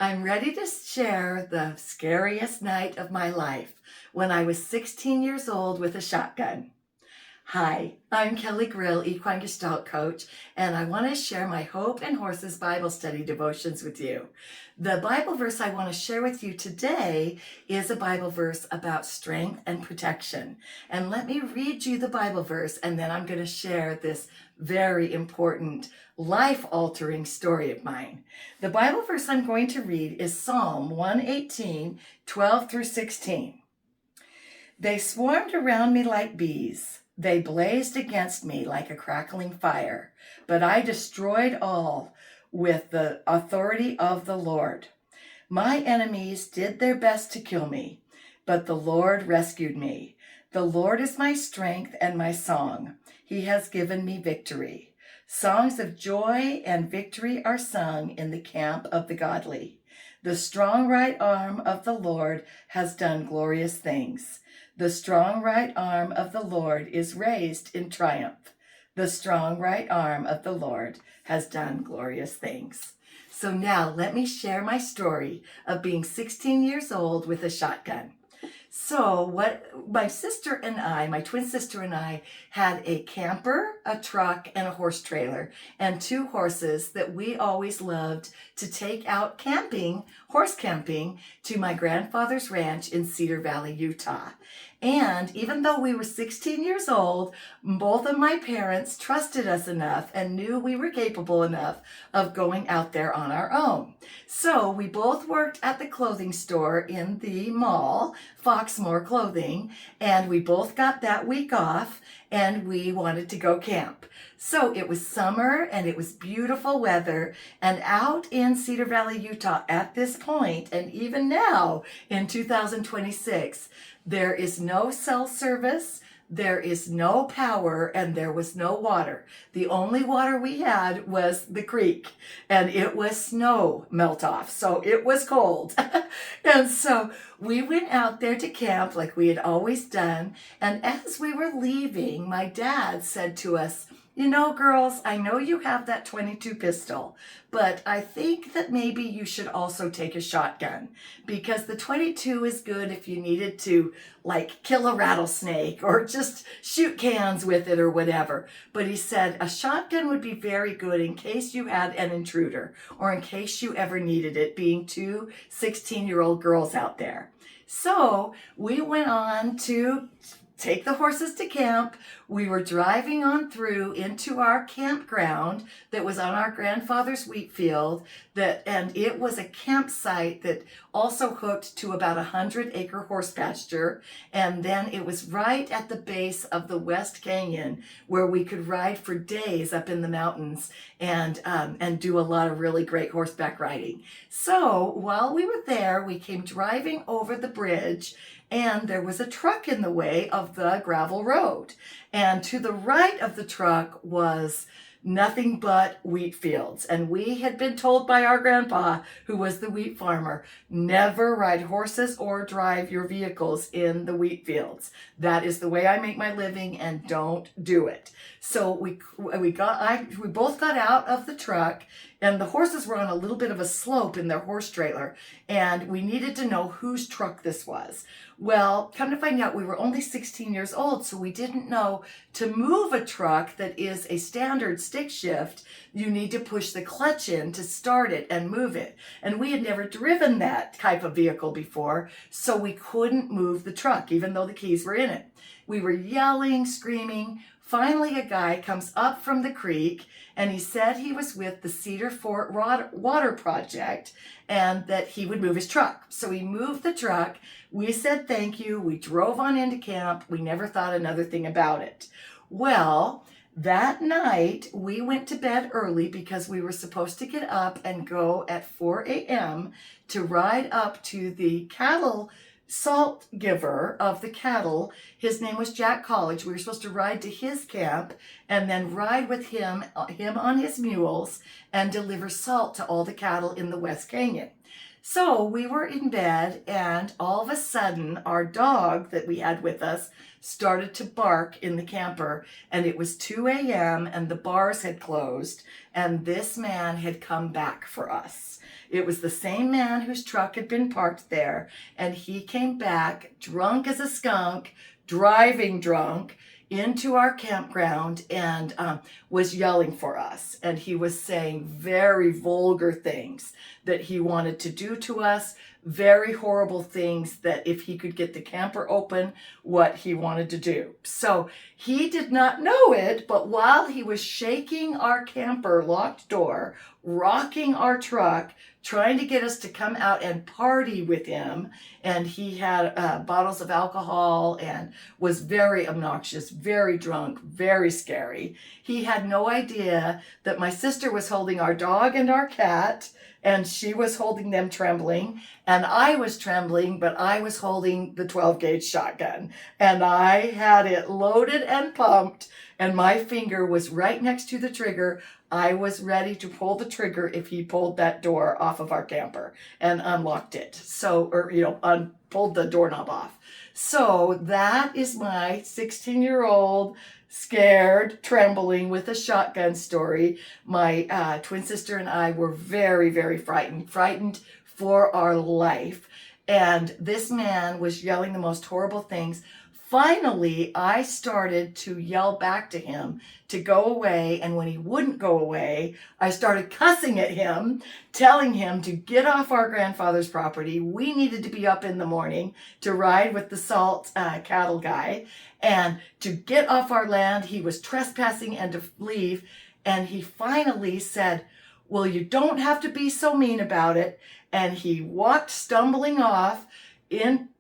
I'm ready to share the scariest night of my life when I was 16 years old with a shotgun. Hi, I'm Kelly Grill, Equine Gestalt Coach, and I want to share my Hope and Horses Bible Study devotions with you. The Bible verse I want to share with you today is a Bible verse about strength and protection. And let me read you the Bible verse, and then I'm going to share this very important, life-altering story of mine. The Bible verse I'm going to read is Psalm 118, 12 through 16. They swarmed around me like bees. They blazed against me like a crackling fire, but I destroyed all with the authority of the Lord. My enemies did their best to kill me, but the Lord rescued me. The Lord is my strength and my song. He has given me victory. Songs of joy and victory are sung in the camp of the godly. The strong right arm of the Lord has done glorious things. The strong right arm of the Lord is raised in triumph. The strong right arm of the Lord has done glorious things. So now let me share my story of being 16 years old with a shotgun. So my sister and I, my twin sister and I, had a camper, a truck, and a horse trailer, and 2 horses that we always loved to take out camping, horse camping, to my grandfather's ranch in Cedar Valley, Utah. And even though we were 16 years old, both of my parents trusted us enough and knew we were capable enough of going out there on our own. So we both worked at the clothing store in the mall, Foxmore Clothing, and we both got that week off and we wanted to go camp. So it was summer and it was beautiful weather, and out in Cedar Valley, Utah at this point, and even now in 2026, there is no cell service, there is no power, and there was no water. The only water we had was the creek, and it was snow melt off, so it was cold. And so we went out there to camp like we had always done, and as we were leaving, my dad said to us, "You know, girls, I know you have that .22 pistol, but I think that maybe you should also take a shotgun, because the .22 is good if you needed to, like, kill a rattlesnake or just shoot cans with it or whatever. But," he said, "a shotgun would be very good in case you had an intruder or in case you ever needed it, being 2 16-year-old girls out there." So we went on to take the horses to camp. We were driving on through into our campground that was on our grandfather's wheat field, and it was a campsite that also hooked to about 100-acre horse pasture. And then it was right at the base of the West Canyon, where we could ride for days up in the mountains and do a lot of really great horseback riding. So while we were there, we came driving over the bridge, and there was a truck in the way of the gravel road. And to the right of the truck was nothing but wheat fields. And we had been told by our grandpa, who was the wheat farmer, never ride horses or drive your vehicles in the wheat fields. That is the way I make my living, and don't do it. So we both got out of the truck, and the horses were on a little bit of a slope in their horse trailer, and we needed to know whose truck this was. Well, come to find out, we were only 16 years old, so we didn't know to move a truck that is a standard stick shift, you need to push the clutch in to start it and move it. And we had never driven that type of vehicle before, so we couldn't move the truck, even though the keys were in it. We were yelling, screaming. Finally, a guy comes up from the creek, and he said he was with the Cedar Fort Water Project and that he would move his truck. So he moved the truck. We said thank you. We drove on into camp. We never thought another thing about it. Well, that night, we went to bed early because we were supposed to get up and go at 4 a.m. to ride up to the cattle salt giver of the cattle. His name was Jack College. We were supposed to ride to his camp and then ride with him on his mules and deliver salt to all the cattle in the West Canyon. So we were in bed, and all of a sudden, our dog that we had with us started to bark in the camper, and it was 2 a.m. and the bars had closed, and this man had come back for us. It was the same man whose truck had been parked there, and he came back drunk as a skunk, driving drunk, into our campground and was yelling for us. And he was saying very vulgar things that he wanted to do to us, very horrible things that if he could get the camper open, what he wanted to do. So he did not know it, but while he was shaking our camper locked door, rocking our truck, trying to get us to come out and party with him, and he had bottles of alcohol and was very obnoxious, very drunk, very scary. He had no idea that my sister was holding our dog and our cat, and she was holding them trembling, and I was trembling, but I was holding the 12-gauge shotgun, and I had it loaded and pumped, and my finger was right next to the trigger. I was ready to pull the trigger if he pulled that door off of our camper and unlocked it. Pulled the doorknob off. So that is my 16-year-old scared, trembling with a shotgun story. My twin sister and I were very, very frightened for our life. And this man was yelling the most horrible things. Finally, I started to yell back to him to go away, and when he wouldn't go away, I started cussing at him, telling him to get off our grandfather's property. We needed to be up in the morning to ride with the salt cattle guy, and to get off our land. He was trespassing and to leave, and he finally said, "Well, you don't have to be so mean about it," and he walked stumbling off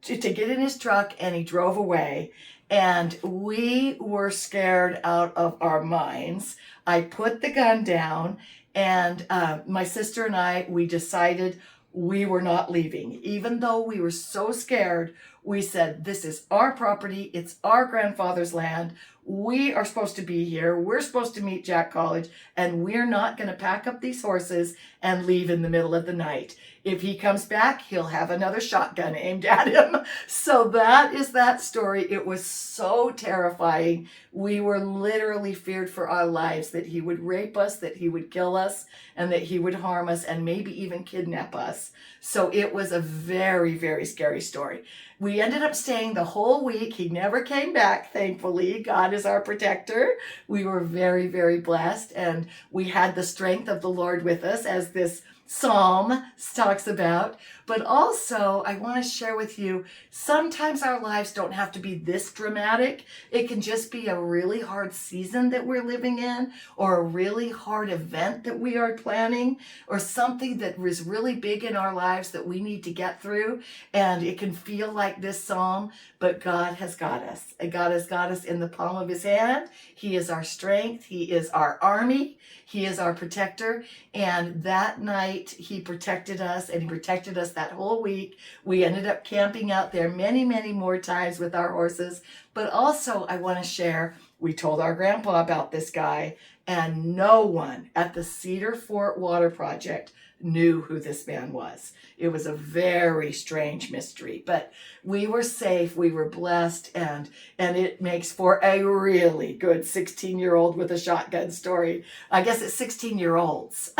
to get in his truck, and he drove away. And we were scared out of our minds. I put the gun down, and my sister and I, we decided we were not leaving. Even though we were so scared, we said, this is our property. It's our grandfather's land. We are supposed to be here. We're supposed to meet Jack College, and we're not going to pack up these horses and leave in the middle of the night. If he comes back, he'll have another shotgun aimed at him. So that is that story. It was so terrifying. We were literally feared for our lives that he would rape us, that he would kill us, and that he would harm us and maybe even kidnap us. So it was a very, very scary story. We ended up staying the whole week. He never came back, thankfully. God is our protector. We were very, very blessed, and we had the strength of the Lord with us, as this psalm talks about. But also, I want to share with you, sometimes our lives don't have to be this dramatic. It can just be a really hard season that we're living in, or a really hard event that we are planning, or something that was really big in our lives that we need to get through. And it can feel like this psalm, but God has got us. God has got us in the palm of his hand. He is our strength. He is our army. He is our protector. And that night he protected us, and he protected us that whole week. We ended up camping out there many, many more times with our horses. But also, I want to share, we told our grandpa about this guy, and no one at the Cedar Fort Water Project knew who this man was. It was a very strange mystery, but we were safe, we were blessed, and it makes for a really good 16-year-old with a shotgun story. I guess it's 16-year-olds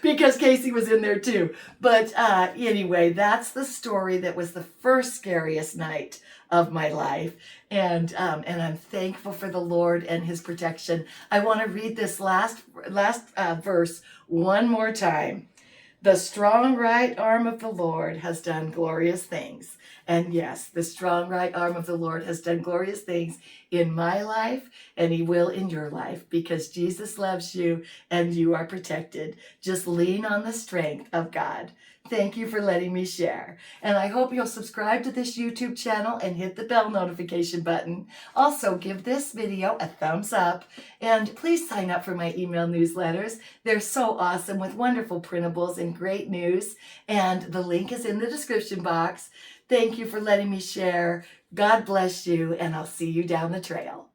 because Kaysie was in there too. But anyway, that's the story that was the first scariest night of my life, and I'm thankful for the Lord and his protection. I want to read this last verse one more time. The strong right arm of the Lord has done glorious things. And yes, the strong right arm of the Lord has done glorious things in my life, and he will in your life, because Jesus loves you and you are protected. Just lean on the strength of God. Thank you for letting me share. And I hope you'll subscribe to this YouTube channel and hit the bell notification button. Also, give this video a thumbs up, and please sign up for my email newsletters. They're so awesome, with wonderful printables and great news. And the link is in the description box. Thank you for letting me share. God bless you, and I'll see you down the trail.